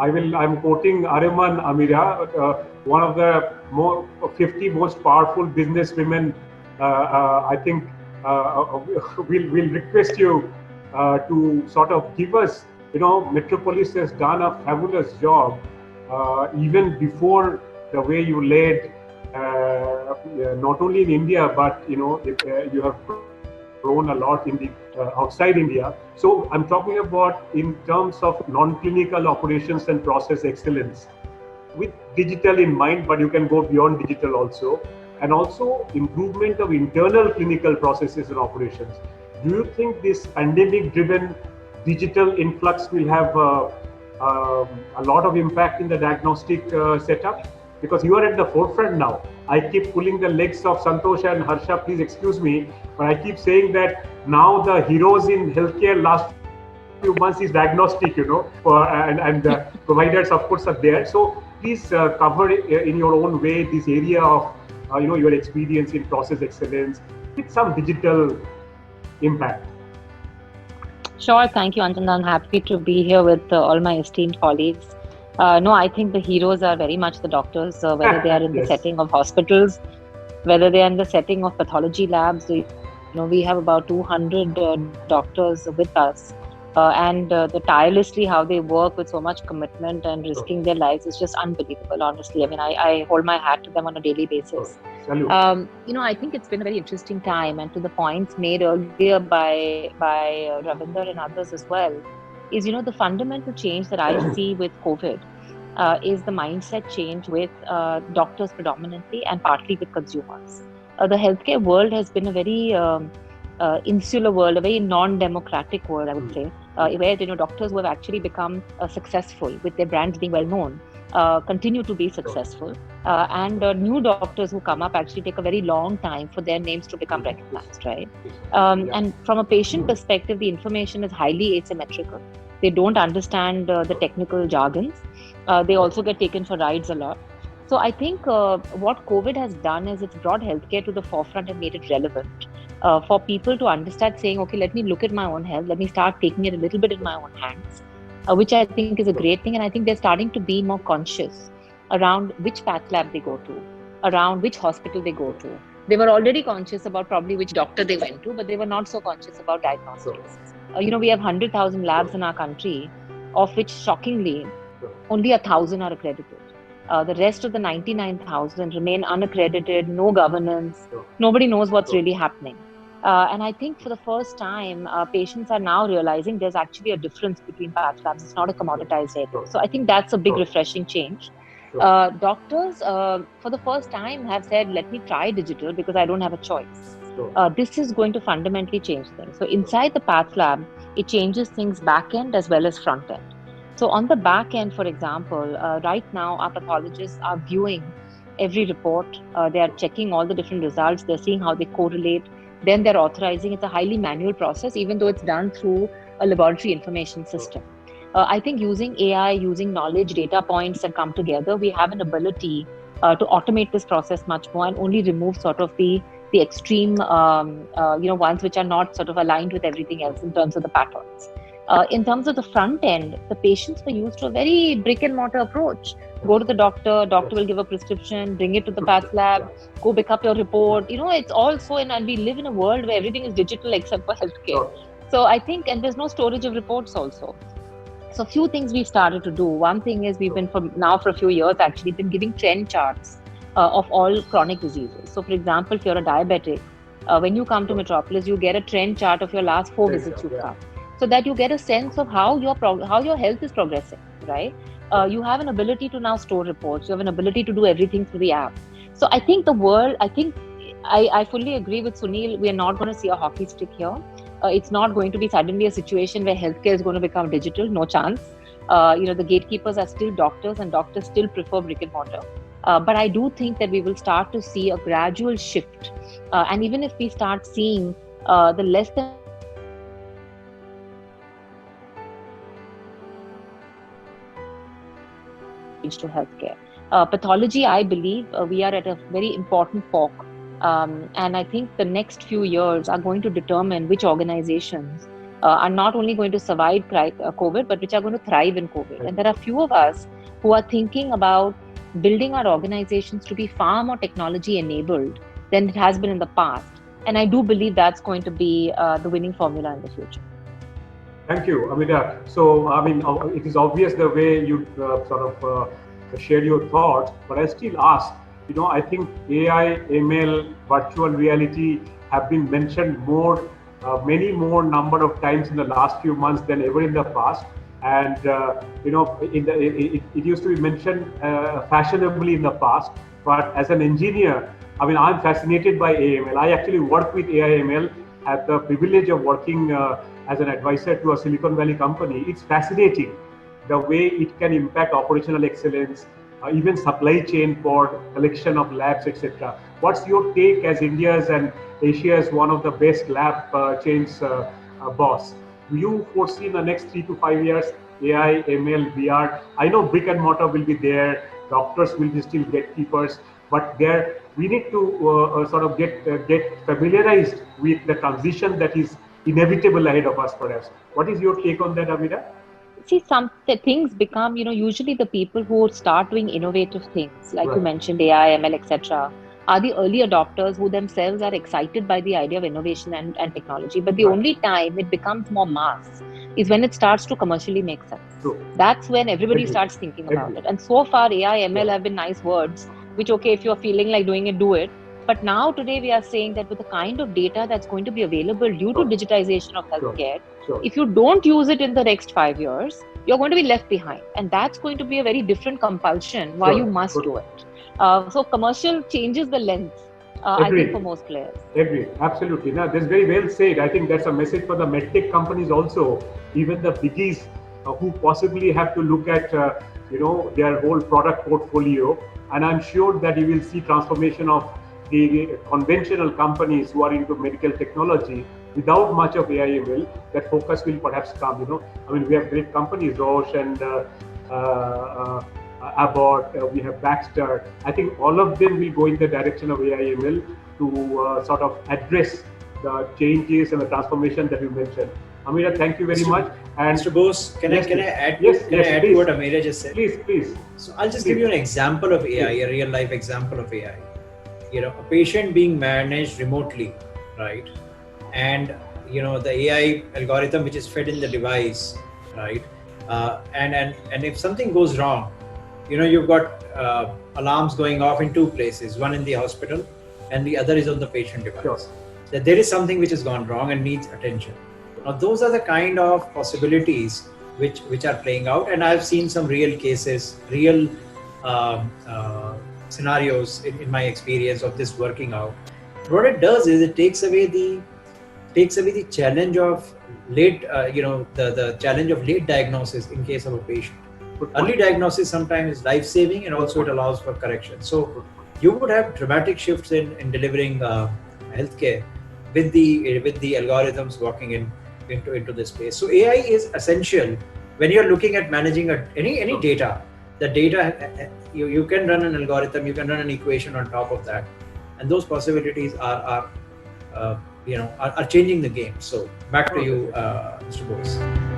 I'm quoting Ariman Amira, one of the 50 most powerful businesswomen. I think we'll request you to sort of give us. Metropolis has done a fabulous job, even before the way you led, not only in India, but you have grown a lot in the outside India. So I'm talking about in terms of non-clinical operations and process excellence, with digital in mind, but you can go beyond digital also, and also improvement of internal clinical processes and operations. Do you think this pandemic-driven digital influx will have a lot of impact in the diagnostic setup? Because you are at the forefront now. I keep pulling the legs of Santosh and Harsha, please excuse me, but I keep saying that now the heroes in healthcare last few months is diagnostic, and providers of course are there. So please cover in your own way this area of your experience in process excellence with some digital impact. Sure, thank you, Anjan. I'm happy to be here with all my esteemed colleagues. No, I think the heroes are very much the doctors, whether they are in the Yes. setting of hospitals, whether they are in the setting of pathology labs. We have about 200 doctors with us. And the tirelessly how they work with so much commitment and Sure. risking their lives is just unbelievable, honestly. I mean, I hold my hat to them on a daily Sure. basis. Salute. I think it's been a very interesting time, and to the points made earlier by Ravinder and others as well, is the fundamental change that I see with COVID is the mindset change with doctors predominantly and partly with consumers. The healthcare world has been a very insular world, a very non-democratic world, I would Hmm. say, Hmm. where doctors who have actually become successful with their brands being well known continue to be Sure. successful, and new doctors who come up actually take a very long time for their names to become Yes. recognized, right? Yes. Yeah. And from a patient perspective, the information is highly asymmetrical. They don't understand the Sure. technical jargons. They Sure. also get taken for rides a lot. So I think what COVID has done is it's brought healthcare to the forefront and made it relevant for people to understand, saying, okay, let me look at my own health, let me start taking it a little bit in my own hands, which I think is a great thing. And I think they're starting to be more conscious around which path lab they go to, around which hospital they go Sure. to. They were already conscious about probably which doctor they went to, but they were not so conscious about Sure. diagnostics. We have 100,000 Sure. labs in our country, of which shockingly Sure. only 1,000 are accredited. The rest of the 99,000 remain unaccredited, no governance. Sure. Nobody knows what's Sure. really happening. And I think for the first time, patients are now realizing there's actually a difference between path labs. It's not a Sure. commoditized area. Sure. So I think that's a big Sure. refreshing change. Sure. Doctors, for the first time, have said, let me try digital because I don't have a choice. Sure. This is going to fundamentally change things. So Sure. inside the path lab, it changes things back end as well as front end. So on the back end, for example, right now our pathologists are viewing every report. They are Sure. checking all the different results. They're seeing how they correlate. Then they're authorizing. It's a highly manual process, even though it's done through a laboratory information Sure. system. I think using AI, using knowledge, data points that come together, we have an ability to automate this process much more and only remove sort of the extreme, ones which are not sort of aligned with everything else in terms of the patterns. In terms of the front end, the patients were used to a very brick and mortar approach. Yes. Go to the doctor, Yes. doctor will give a prescription, bring it to the path lab, Yeah. go pick up your report. It's all so, and we live in a world where everything is digital except for healthcare. Sure. So I think, and there's no storage of reports also. So few things we've started to do. One thing is we've Sure. been for a few years actually been giving trend charts of all chronic diseases. So for example, if you're a diabetic, when you come to Sure. Metropolis, you get a trend chart of your last 4 visits you've Yeah. come, so that you get a sense of how how your health is progressing. Right? Sure. You have an ability to now store reports. You have an ability to do everything through the app. So I think the world. I fully agree with Sunil. We are not going to see a hockey stick here. It's not going to be suddenly a situation where healthcare is going to become digital. No chance. The gatekeepers are still doctors, and doctors still prefer brick and mortar. But I do think that we will start to see a gradual shift. And even if we start seeing the less than 1% of patients who come to us who are change to healthcare. Pathology, I believe we are at a very important fork. And I think the next few years are going to determine which organizations are not only going to survive COVID, but which are going to thrive in COVID. And there are few of us who are thinking about building our organizations to be far more technology enabled than it has been in the past. And I do believe that's going to be the winning formula in the future. Thank you, Amita. So, I mean, it is obvious the way you shared your thoughts, but I still ask, I think AI, ML, virtual reality have been mentioned many more number of times in the last few months than ever in the past. And, it used to be mentioned fashionably in the past, but as an engineer, I mean, I'm fascinated by AML. I actually work with AI/ML, had the privilege of working as an advisor to a Silicon Valley company. It's fascinating the way it can impact operational excellence, even supply chain for collection of labs, etc. What's your take as India's and Asia's one of the best lab chains boss? Do you foresee in the next 3 to 5 years AI, ML, VR? I know brick and mortar will be there, doctors will be still gatekeepers, but there we need to get familiarized with the transition that is inevitable ahead of us, perhaps. What is your take on that, Amira? See, some things become, usually the people who start doing innovative things, like you Right. mentioned, AI, ML, etc., are the early adopters who themselves are excited by the idea of innovation and technology. But the Right. only time it becomes more mass is when it starts to commercially make sense. True. That's when everybody Agree. starts thinking about Agree. it. And so far, AI, ML Yeah. have been nice words, which, okay, if you're feeling like doing it, do it. But now, today, we are saying that with the kind of data that's going to be available due to Sure. digitization of Sure. healthcare, Sure. if you don't use it in the next 5 years, you're going to be left behind. And that's going to be a very different compulsion why you Sure. must Good. do it. So commercial changes the lens, I think, for Agreed. most players. Agreed. Absolutely. Now, that's very well said. I think that's a message for the medtech companies also, even the biggies who possibly have to look at, their whole product portfolio. And I'm sure that you will see transformation of the conventional companies who are into medical technology without much of AI/ML. That focus will perhaps come. I mean, we have great companies, Roche and uh, Abbott, we have Baxter. I think all of them will go in the direction of AI/ML to sort of address the changes and the transformation that you mentioned. Amira, thank you very much. And Mr. Bose, can I add to what Amira just said? Please. So I'll just give you an example of AI, a real life example of AI. A patient being managed remotely, right? And the AI algorithm which is fed in the device, right? And if something goes wrong, you've got alarms going off in two places, one in the hospital and the other is on the patient device. Sure. That there is something which has gone wrong and needs attention. Now, those are the kind of possibilities which are playing out, and I've seen some real cases, real scenarios in my experience of this working out. What it does is it takes away the challenge of late, the challenge of late diagnosis in case of a patient. Early diagnosis sometimes is life-saving, and also it allows for correction. So you would have dramatic shifts in delivering healthcare with the algorithms working into this space. So AI is essential when you're looking at managing any data. The data, you can run an algorithm, you can run an equation on top of that, and those possibilities are changing the game. So back to you, Mr. Bose.